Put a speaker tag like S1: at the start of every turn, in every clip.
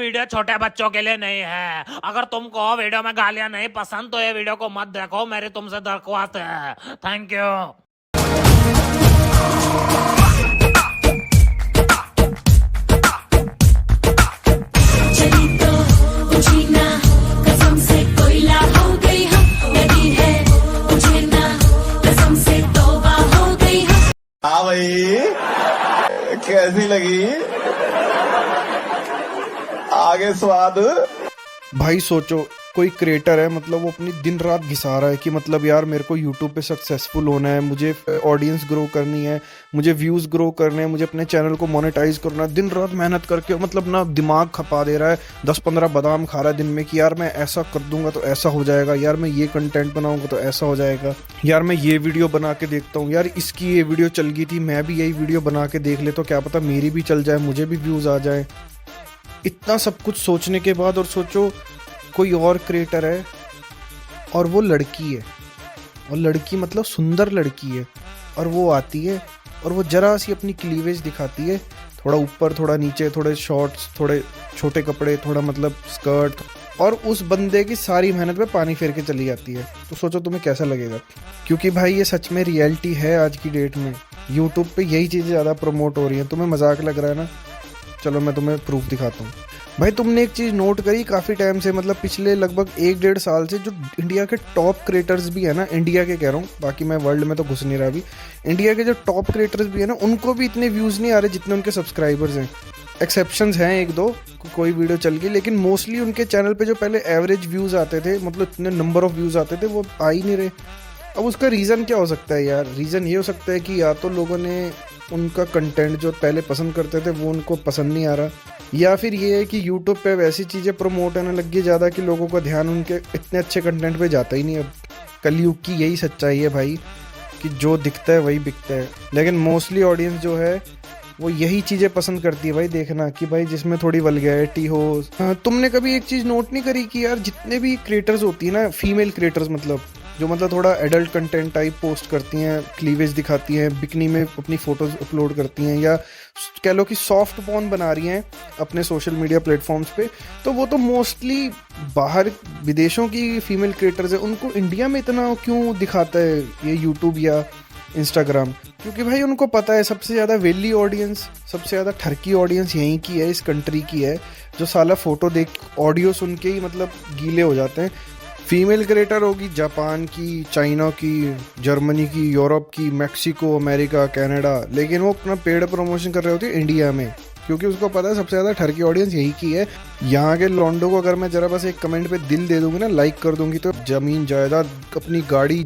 S1: Video छोटे बच्चों के लिए नहीं है। अगर तुमको वीडियो में गालियां नहीं पसंद तो ये वीडियो को मत देखो, मेरी तुमसे दरख्वास्त है। Thank you.
S2: चली तो बुझी ना, कसम से कोयला हो गई हम, लगी है मुझे ना, कसम से तौबा हो गई हम।
S3: हाँ भाई, कैसी लगी? आगे स्वाद।
S4: भाई सोचो, कोई क्रिएटर है, मतलब वो अपनी दिन रात घिसा रहा है कि मतलब यार मेरे को यूट्यूब पे सक्सेसफुल होना है, मुझे ऑडियंस ग्रो करनी है, मुझे व्यूज़ ग्रो करने हैं, मुझे अपने चैनल को मोनेटाइज करना है। दिन रात मेहनत करके मतलब ना दिमाग खपा दे रहा है, 10-15 बादाम खा रहा है दिन में कि यार मैं ऐसा कर दूंगा तो ऐसा हो जाएगा, यार मैं ये कंटेंट बनाऊंगा तो ऐसा हो जाएगा, यार मैं ये वीडियो बना के देखता हूँ, यार इसकी ये वीडियो चल गई थी, मैं भी यही वीडियो बना के देख ले तो क्या पता मेरी भी चल जाए, मुझे भी व्यूज़ आ जाए। इतना सब कुछ सोचने के बाद और सोचो कोई और क्रिएटर है और वो लड़की है, और लड़की मतलब सुंदर लड़की है, और वो आती है और वो जरा सी अपनी क्लीवेज दिखाती है, थोड़ा ऊपर थोड़ा नीचे, थोड़े शॉर्ट्स, थोड़े छोटे कपड़े, थोड़ा मतलब स्कर्ट, और उस बंदे की सारी मेहनत पे पानी फेर के चली जाती है। तो सोचो तुम्हें कैसा लगेगा? क्योंकि भाई ये सच में रियलिटी है आज की डेट में। यूट्यूब पे यही चीज़ें ज़्यादा प्रमोट हो रही हैं। तुम्हें मजाक लग रहा है ना? चलो मैं तुम्हें प्रूफ दिखाता हूँ। भाई तुमने एक चीज़ नोट करी काफ़ी टाइम से, मतलब पिछले लगभग 1-1.5 साल से जो इंडिया के टॉप क्रिएटर्स भी है ना, इंडिया के कह रहा हूँ, बाकी मैं वर्ल्ड में तो घुस नहीं रहा अभी, इंडिया के जो टॉप क्रिएटर्स भी है ना, उनको भी इतने व्यूज़ नहीं आ रहे जितने उनके सब्सक्राइबर्स हैं। एक्सेप्शंस हैं 1-2, कोई वीडियो चल गई, लेकिन मोस्टली उनके चैनल पे जो पहले एवरेज व्यूज़ आते थे, मतलब इतने नंबर ऑफ व्यूज़ आते थे, वो आ ही नहीं रहे। अब उसका रीज़न क्या हो सकता है यार? रीज़न ये हो सकता है कि या तो लोगों ने उनका कंटेंट जो पहले पसंद करते थे वो उनको पसंद नहीं आ रहा, या फिर ये है कि यूट्यूब पे वैसी चीज़ें प्रमोट होने लग गई ज़्यादा कि लोगों का ध्यान उनके इतने अच्छे कंटेंट पे जाता ही नहीं। अब कलयुग की यही सच्चाई है भाई कि जो दिखता है वही बिकता है, लेकिन मोस्टली ऑडियंस जो है वो यही चीज़ें पसंद करती है भाई देखना, कि भाई जिसमें थोड़ी वल्गैरिटी हो। तुमने कभी एक चीज़ नोट नहीं करी कि यार जितने भी क्रिएटर्स होती है ना, फीमेल क्रिएटर्स मतलब जो मतलब थोड़ा एडल्ट कंटेंट टाइप पोस्ट करती हैं, क्लीवेज दिखाती हैं, बिकनी में अपनी फ़ोटोज़ अपलोड करती हैं, या कह लो कि सॉफ्ट पॉर्न बना रही हैं अपने सोशल मीडिया प्लेटफॉर्म्स पे, तो वो तो मोस्टली बाहर विदेशों की फीमेल क्रिएटर्स हैं। उनको इंडिया में इतना क्यों दिखाता है ये यूट्यूब या इंस्टाग्राम? क्योंकि भाई उनको पता है सबसे ज़्यादा वेली ऑडियंस, सबसे ज़्यादा ठरकी ऑडियंस यहीं की है, इस कंट्री की है, जो साला फ़ोटो देख ऑडियो सुन के ही मतलब गीले हो जाते हैं। फीमेल क्रिएटर होगी जापान की, चाइना की, जर्मनी की, यूरोप की, मैक्सिको, अमेरिका, कनाडा, लेकिन वो अपना पेड प्रमोशन कर रहे होते हैं इंडिया में, क्योंकि उसको पता है सबसे ज़्यादा ठरकी ऑडियंस यही की है। यहाँ के लॉन्डो को अगर मैं ज़रा बस एक कमेंट पे दिल दे दूंगी ना, लाइक कर दूंगी, तो ज़मीन जायदाद, अपनी गाड़ी,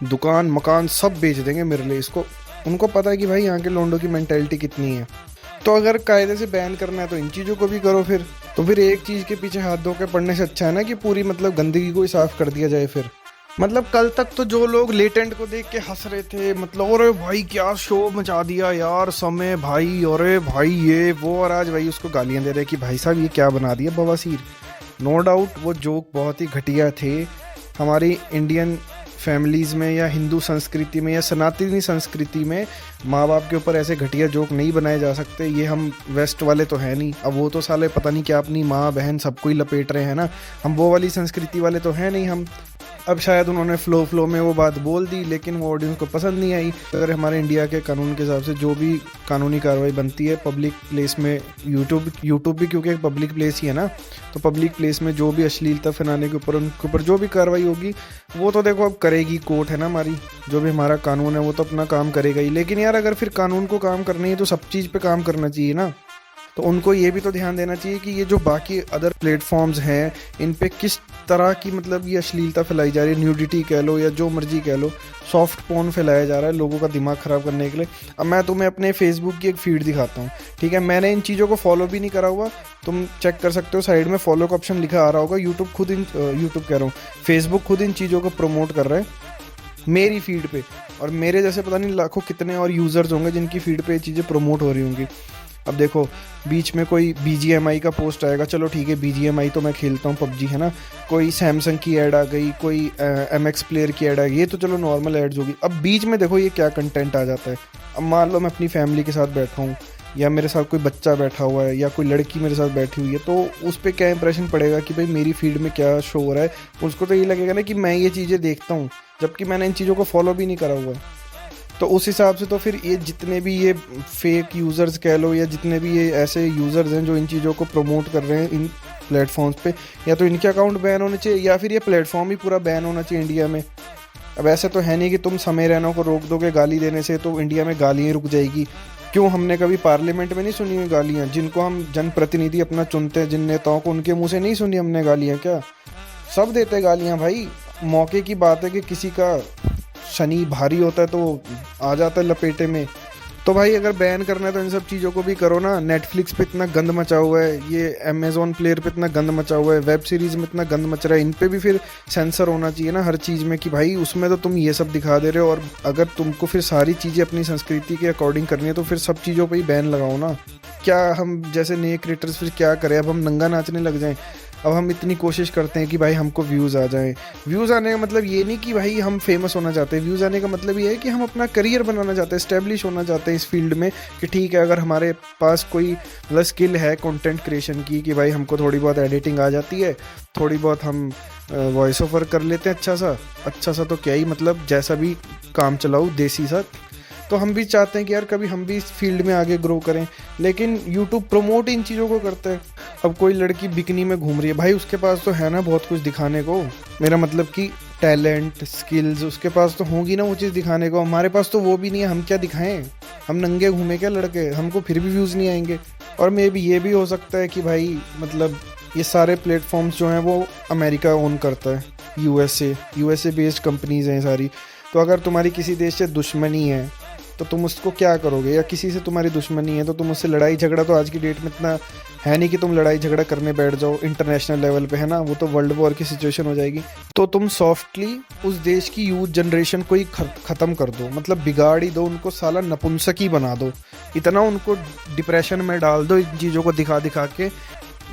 S4: दुकान, मकान सब बेच देंगे मेरे लिए। इसको उनको पता है कि भाई यहाँ के लॉन्डो की मेंटालिटी कितनी है। तो अगर कायदे से बैन करना है तो इन चीज़ों को भी करो फिर। तो फिर एक चीज़ के पीछे हाथ धो के पड़ने से अच्छा है ना कि पूरी मतलब गंदगी को ही साफ कर दिया जाए फिर। मतलब कल तक तो जो लोग लेटेंट को देख के हंस रहे थे, मतलब अरे भाई क्या शो मचा दिया यार समय भाई, अरे भाई ये वो, और आज भाई उसको गालियां दे रहे कि भाई साहब ये क्या बना दिया बवासीर। नो डाउट वो जोक बहुत ही घटिया थे। हमारी इंडियन फैमिलीज़ में या हिंदू संस्कृति में या सनातनी संस्कृति में माँ बाप के ऊपर ऐसे घटिया जोक नहीं बनाए जा सकते। ये हम वेस्ट वाले तो है नहीं, अब वो तो साले पता नहीं क्या अपनी माँ बहन सबको ही लपेट रहे हैं ना, हम वो वाली संस्कृति वाले तो हैं नहीं हम। अब शायद उन्होंने फ्लो में वो बात बोल दी, लेकिन वो ऑडियंस को पसंद नहीं आई। अगर हमारे इंडिया के कानून के हिसाब से जो भी कानूनी कार्रवाई बनती है पब्लिक प्लेस में, यूट्यूब भी क्योंकि एक पब्लिक प्लेस ही है ना, तो पब्लिक प्लेस में जो भी अश्लीलता फैलाने के ऊपर उनके ऊपर जो भी कार्रवाई होगी वो तो देखो अब करेगी कोर्ट, है ना हमारी, जो भी हमारा कानून है वो तो अपना काम करेगा ही। लेकिन यार अगर फिर कानून को काम करनी है तो सब चीज़ पे काम करना चाहिए ना। तो उनको ये भी तो ध्यान देना चाहिए कि ये जो बाकी अदर प्लेटफॉर्म्स हैं इन पे किस तरह की मतलब ये अश्लीलता फैलाई जा रही है, न्यूडिटी कह लो या जो मर्जी कह लो, सॉफ्ट पोर्न फैलाया जा रहा है लोगों का दिमाग ख़राब करने के लिए। अब मैं तुम्हें अपने फेसबुक की एक फीड दिखाता हूँ, ठीक है? मैंने इन चीज़ों को फॉलो भी नहीं करा हुआ, तुम चेक कर सकते हो, साइड में फॉलो का ऑप्शन लिखा आ रहा होगा। यूट्यूब कह रहा हूँ, फेसबुक खुद इन चीज़ों को प्रमोट कर रहा है मेरी फीड पे, और मेरे जैसे पता नहीं लाखों कितने और यूज़र्स होंगे जिनकी फीड पे ये चीज़ें प्रमोट हो रही होंगी। अब देखो बीच में कोई BGMI का पोस्ट आएगा, चलो ठीक है BGMI तो मैं खेलता हूँ PUBG, है ना, कोई सैमसंग की ऐड आ गई, कोई MX प्लेयर की ऐड आ गई, ये तो चलो नॉर्मल ऐड्स होगी। अब बीच में देखो ये क्या कंटेंट आ जाता है। अब मान लो मैं अपनी फैमिली के साथ बैठा हूँ, या मेरे साथ कोई बच्चा बैठा हुआ है या कोई लड़की मेरे साथ बैठी हुई है, तो उस पर क्या इंप्रेशन पड़ेगा कि भाई मेरी फीड में क्या शो हो रहा है। उसको तो ये लगेगा ना कि मैं ये चीज़ें देखता हूँ, जबकि मैंने इन चीज़ों को फॉलो भी नहीं करा हुआ है। तो उस हिसाब से तो फिर ये जितने भी ये फेक यूज़र्स कह लो, या जितने भी ये ऐसे यूज़र्स हैं जो इन चीज़ों को प्रमोट कर रहे हैं इन प्लेटफॉर्म्स पे, या तो इनके अकाउंट बैन होने चाहिए या फिर ये प्लेटफॉर्म ही पूरा बैन होना चाहिए इंडिया में। अब ऐसे तो है नहीं कि तुम समय रैना को रोक दोगे गाली देने से तो इंडिया में गालियाँ रुक जाएगी। क्यों, हमने कभी पार्लियामेंट में नहीं सुनी हुई गालियाँ? जिनको हम जनप्रतिनिधि अपना चुनते हैं, जिन नेताओं को, उनके मुंह से नहीं सुनी हमने गालियाँ? क्या सब देते गालियाँ भाई। मौके की बात है कि किसी का शनि भारी होता है तो आ जाता है लपेटे में। तो भाई अगर बैन करना है तो इन सब चीज़ों को भी करो ना। नेटफ्लिक्स पे इतना गंद मचा हुआ है, ये अमेज़ॉन प्लेयर पे इतना गंद मचा हुआ है, वेब सीरीज़ में इतना गंद मच रहा है, इन पे भी फिर सेंसर होना चाहिए ना हर चीज़ में, कि भाई उसमें तो तुम ये सब दिखा दे रहे हो। और अगर तुमको फिर सारी चीज़ें अपनी संस्कृति के अकॉर्डिंग करनी है तो फिर सब चीज़ों पर ही बैन लगाओ ना। क्या हम जैसे नए क्रिएटर्स फिर क्या करें? अब हम नंगा नाचने लग जाएं? अब हम इतनी कोशिश करते हैं कि भाई हमको व्यूज़ आ जाएं। व्यूज़ आने का मतलब ये नहीं कि भाई हम फेमस होना चाहते हैं, व्यूज़ आने का मतलब ये है कि हम अपना करियर बनाना चाहते हैं, इस्टेब्लिश होना चाहते हैं इस फील्ड में, कि ठीक है अगर हमारे पास कोई मतलब स्किल है कंटेंट क्रिएशन की, कि भाई हमको थोड़ी बहुत एडिटिंग आ जाती है, थोड़ी बहुत हम वॉइस ओवर कर लेते हैं अच्छा सा तो क्या ही मतलब जैसा भी काम चलाओ देसी सा, तो हम भी चाहते हैं कि यार कभी हम भी इस फील्ड में आगे ग्रो करें। लेकिन यूट्यूब प्रमोट इन चीज़ों को करता है। अब कोई लड़की बिकनी में घूम रही है, भाई उसके पास तो है ना बहुत कुछ दिखाने को, मेरा मतलब कि टैलेंट स्किल्स उसके पास तो होंगी ना वो चीज़ दिखाने को। हमारे पास तो वो भी नहीं है, हम क्या दिखाएं? हम नंगे घूमे क्या लड़के? हमको फिर भी व्यूज़ नहीं आएंगे। और मे भी ये भी हो सकता है कि भाई मतलब ये सारे प्लेटफॉर्म्स जो हैं वो अमेरिका ओन करता है, यूएसए बेस्ड कंपनीज हैं सारी। तो अगर तुम्हारी किसी देश से दुश्मनी है तो तुम उसको क्या करोगे? या किसी से तुम्हारी दुश्मनी है तो तुम उससे लड़ाई झगड़ा, तो आज की डेट में इतना है नहीं कि तुम लड़ाई झगड़ा करने बैठ जाओ इंटरनेशनल लेवल पे, है ना, वो तो वर्ल्ड वॉर की सिचुएशन हो जाएगी। तो तुम सॉफ्टली उस देश की यूथ जनरेशन को ही ख़त्म कर दो, मतलब बिगाड़ ही दो उनको, साला नपुंसक ही बना दो, इतना उनको डिप्रेशन में डाल दो इन चीज़ों को दिखा दिखा के।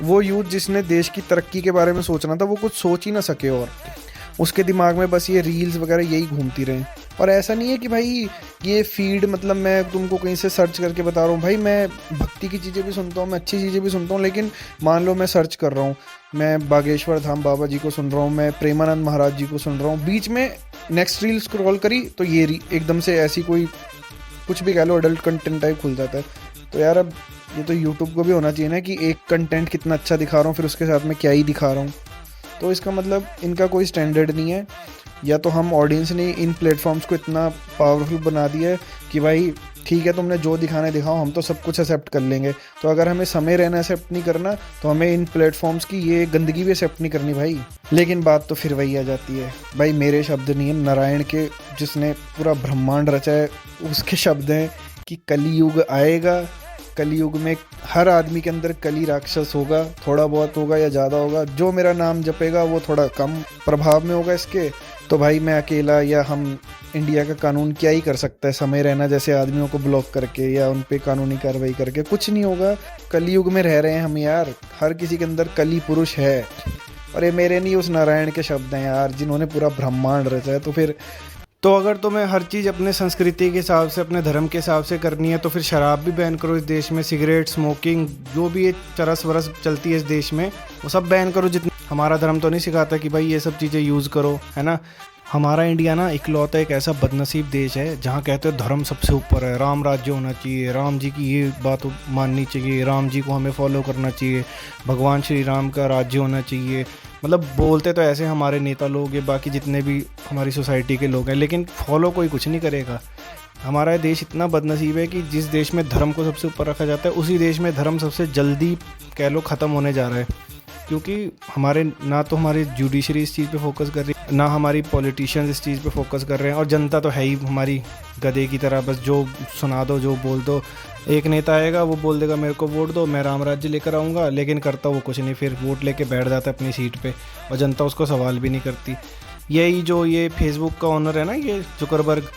S4: वो यूथ जिसने देश की तरक्की के बारे में सोचना था वो कुछ सोच ही ना सके, और उसके दिमाग में बस ये रील्स वगैरह यही घूमती रहें। और ऐसा नहीं है कि भाई ये फीड मतलब मैं तुमको कहीं से सर्च करके बता रहा हूँ, भाई मैं भक्ति की चीज़ें भी सुनता हूँ, मैं अच्छी चीज़ें भी सुनता हूँ, लेकिन मान लो मैं सर्च कर रहा हूँ, मैं बागेश्वर धाम बाबा जी को सुन रहा हूँ, मैं प्रेमानंद महाराज जी को सुन रहा हूँ, बीच में नेक्स्ट रील स्क्रॉल करी तो ये एकदम से ऐसी कोई कुछ भी कह लो अडल्ट कंटेंट टाइप खुल जाता है। तो यार अब ये तो यूट्यूब को भी होना चाहिए ना कि एक कंटेंट कितना अच्छा दिखा रहा हूँ फिर उसके साथ में क्या ही दिखा रहा हूँ। तो इसका मतलब इनका कोई स्टैंडर्ड नहीं है, या तो हम ऑडियंस ने इन प्लेटफॉर्म्स को इतना पावरफुल बना दिया है कि भाई ठीक है तुमने जो दिखाने दिखाओ, हम तो सब कुछ एक्सेप्ट कर लेंगे। तो अगर हमें समय रहना एक्सेप्ट नहीं करना तो हमें इन प्लेटफॉर्म्स की ये गंदगी भी एक्सेप्ट नहीं करनी भाई। लेकिन बात तो फिर वही आ जाती है भाई, मेरे शब्द नहीं है, नारायण के जिसने पूरा ब्रह्मांड रचा है उसके शब्द हैं कि कलियुग आएगा, कलियुग में हर आदमी के अंदर कली राक्षस होगा, थोड़ा बहुत होगा या ज़्यादा होगा, जो मेरा नाम जपेगा वो थोड़ा कम प्रभाव में होगा इसके। तो भाई मैं अकेला या हम इंडिया का कानून क्या ही कर सकता है, समय रहना जैसे आदमियों को ब्लॉक करके या उन पे कानूनी कार्रवाई करके? कुछ नहीं होगा। कलियुग में रह रहे हैं हम यार, हर किसी के अंदर कली पुरुष है। और ये मेरे नहीं, उस नारायण के शब्द हैं यार जिन्होंने पूरा ब्रह्मांड रचा है। तो फिर तो अगर तुम्हें हर चीज़ अपने संस्कृति के हिसाब से, अपने धर्म के हिसाब से करनी है तो फिर शराब भी बैन करो इस देश में, सिगरेट, स्मोकिंग, जो भी ये चरस वरस चलती है इस देश में वो सब बैन करो। जितनी हमारा धर्म तो नहीं सिखाता कि भाई ये सब चीज़ें यूज़ करो, है ना। हमारा इंडिया ना इकलौता एक ऐसा बदनसीब देश है जहाँ कहते हैं धर्म सबसे ऊपर है, राम राज्य होना चाहिए, राम जी की ये बात माननी चाहिए, राम जी को हमें फॉलो करना चाहिए, भगवान श्री राम का राज्य होना चाहिए। मतलब बोलते तो ऐसे हमारे नेता लोग, ये बाकी जितने भी हमारी सोसाइटी के लोग हैं, लेकिन फॉलो कोई कुछ नहीं करेगा। हमारा देश इतना बदनसीब है कि जिस देश में धर्म को सबसे ऊपर रखा जाता है उसी देश में धर्म सबसे जल्दी कह लो ख़त्म होने जा रहा है। क्योंकि हमारे ना तो हमारी जुडिशरी इस चीज़ पे फोकस कर रही है, ना हमारी पॉलिटिशियंस इस चीज़ पे फोकस कर रहे हैं, और जनता तो है ही हमारी गधे की तरह, बस जो सुना दो, जो बोल दो। एक नेता आएगा वो बोल देगा मेरे को वोट दो, मैं राम राज्य लेकर आऊँगा, लेकिन करता वो कुछ नहीं, फिर वोट लेके बैठ जाता है अपनी सीट पे और जनता उसको सवाल भी नहीं करती। यही जो ये फेसबुक का ओनर है ना, ये जुकरबर्ग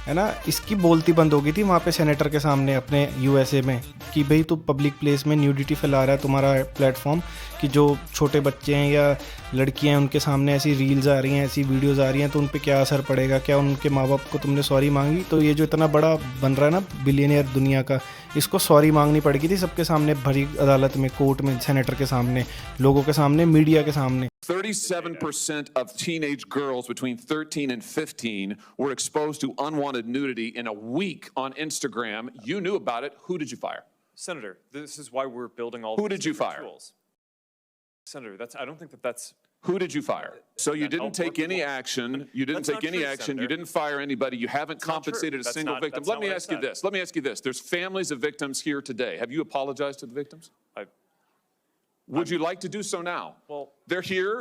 S4: है ना, इसकी बोलती बंद हो गई थी वहाँ पे सेनेटर के सामने अपने यूएसए में कि भाई तू पब्लिक प्लेस में न्यूडिटी फैला रहा है, तुम्हारा प्लेटफॉर्म कि जो छोटे बच्चे हैं या लड़कियां हैं उनके सामने ऐसी रील्स आ रही हैं, ऐसी वीडियोस आ रही हैं, तो उन पे क्या असर पड़ेगा, क्या उनके माँ बाप को तुमने सॉरी मांगी? तो ये जो इतना बड़ा बन रहा है ना बिलियनियर दुनिया का, इसको सॉरी मांगनी पड़ेगी थी सबके सामने, भरी अदालत में, कोर्ट में, सेनेटर के सामने, लोगों के सामने, मीडिया के सामने।
S5: 37% of teenage girls between 13 and 15 were exposed to unwanted nudity in a week on Instagram. You knew about it. Who did you fire?
S6: Senator, this is why we're building all
S5: Who
S6: these
S5: did you
S6: different
S5: fire?
S6: tools. Senator, I don't think that's.
S5: Who did you fire? So you
S6: That
S5: didn't
S6: I'll
S5: take
S6: work
S5: any
S6: with-
S5: action. You didn't
S6: That's
S5: take
S6: not
S5: any
S6: true,
S5: action.
S6: Senator.
S5: You didn't fire anybody. You haven't
S6: not true.
S5: compensated a
S6: That's
S5: single
S6: not-
S5: victim.
S6: that's
S5: Let
S6: not
S5: me
S6: what I
S5: ask you
S6: said.
S5: this. Let me ask you this. There's families of victims here today. Have you apologized to the victims? Would you like to do so now?
S6: Well-
S5: They're here.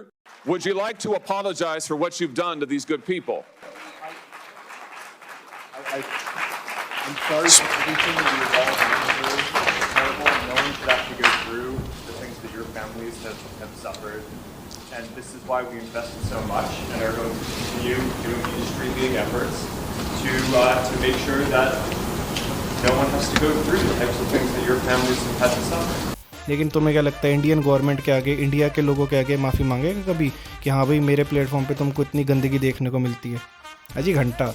S5: Would you like to apologize for what you've done to these good people?
S6: I'm sorry for everything that you've all been through. It's terrible. No one should have to go through the things that your families have suffered. And this is why we invested so much and are going to continue doing industry-leading efforts to make sure that no one has to go through the types of things that your families have had to suffer.
S4: लेकिन तुम्हें क्या लगता है Indian government के आगे, India के लोगों के आगे माफ़ी मांगेगा कभी कि हाँ भाई मेरे प्लेटफॉर्म पे तुमको इतनी गंदगी देखने को मिलती है? अजी घंटा।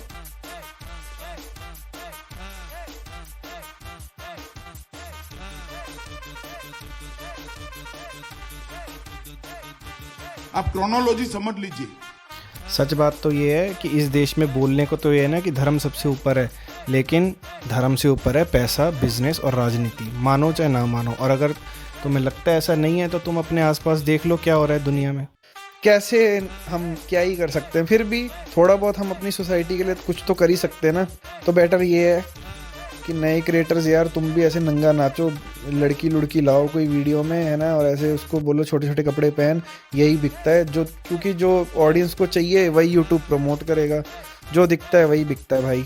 S7: आप क्रोनोलॉजी समझ लीजिए।
S4: सच बात तो ये है कि इस देश में बोलने को तो ये है ना कि धर्म सबसे ऊपर है, लेकिन धर्म से ऊपर है पैसा, बिजनेस और राजनीति, मानो चाहे ना मानो। और अगर तुम्हें लगता है ऐसा नहीं है तो तुम अपने आसपास देख लो क्या हो रहा है दुनिया में। कैसे हम क्या ही कर सकते हैं, फिर भी थोड़ा बहुत हम अपनी सोसाइटी के लिए कुछ तो कर ही सकते हैं ना। तो बेटर ये है कि नए क्रिएटर्स यार तुम भी ऐसे नंगा नाचो, लड़की लुड़की लाओ कोई वीडियो में, है ना, और ऐसे उसको बोलो छोटे छोटे कपड़े पहन, यही बिकता है। जो क्योंकि जो ऑडियंस को चाहिए वही यूट्यूब प्रमोट करेगा, जो दिखता है वही बिकता है भाई।